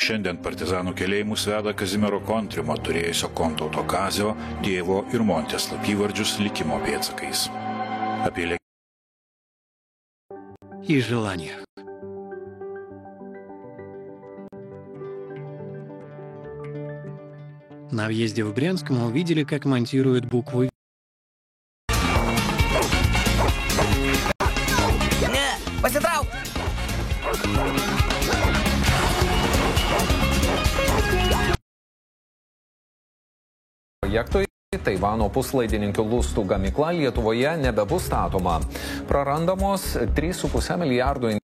Šiandien partizanų kalėjimus veda Kazimiero Kontrimo, turėjusio Kontauto Kazio, tėvo ir Montės slapyvardžius likimo pėdsakais. Apie и желаниях. На въезде в Брянск мы увидели, как монтируют букву. Pasitrauk! Projektui Taivano puslaidininkių lustų gamykla Lietuvoje nebebus statoma. Prarandamos 3,5 milijardų.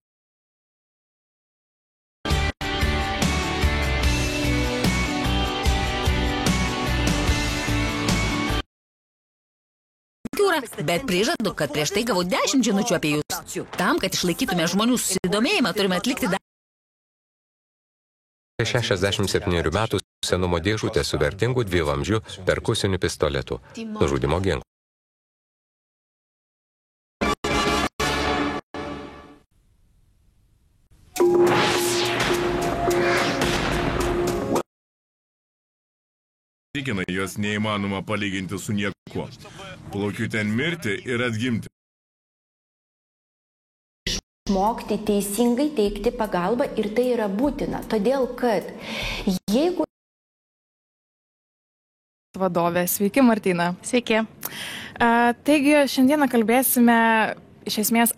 Bet prižadu, kad prieš tai gavau 10 žinučių apie jūs. Tam, kad išlaikytume žmonių susidomėjimą, turime atlikti 67 metų senumo dėžutė su vertingu dvivamzdžiu perkusiniu pistoletu. Nužudymo ginklu. Tikina, jos neįmanoma palyginti su niekuo. Plaukiu ten mirti ir atgimti. Išmokti teisingai teikti pagalbą ir tai yra būtina, todėl kad jeigu... Vadovė. Sveiki, Martina. Sveiki. Taigi, šiandieną kalbėsime iš esmės.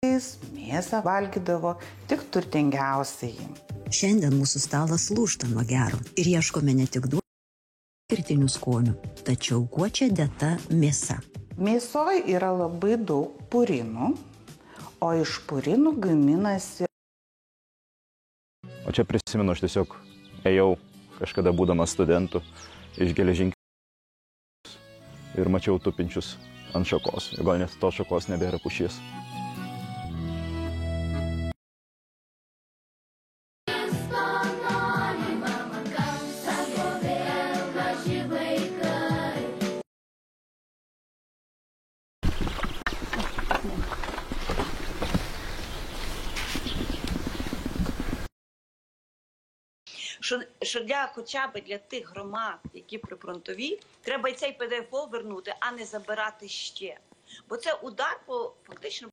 Mėsą valgydavo tik turtingiausiai. Šiandien mūsų stalas lūžta nuo gero ir ieškome ne tik skirtinių skonių, tačiau kuo čia dėta mėsa. Mėsoje yra labai daug purinų, o iš purinų gaminasi. O čia prisimenu, aš tiesiog ėjau kažkada būdamas studentu iš geležinkelių ir mačiau tupinčius ant šakos. Gal net tos šakos nebėra pušies. Що хоча б для тих громад, які прифронтові, треба і цей ПДФО вернути, а не забирати ще. Бо це удар по фактично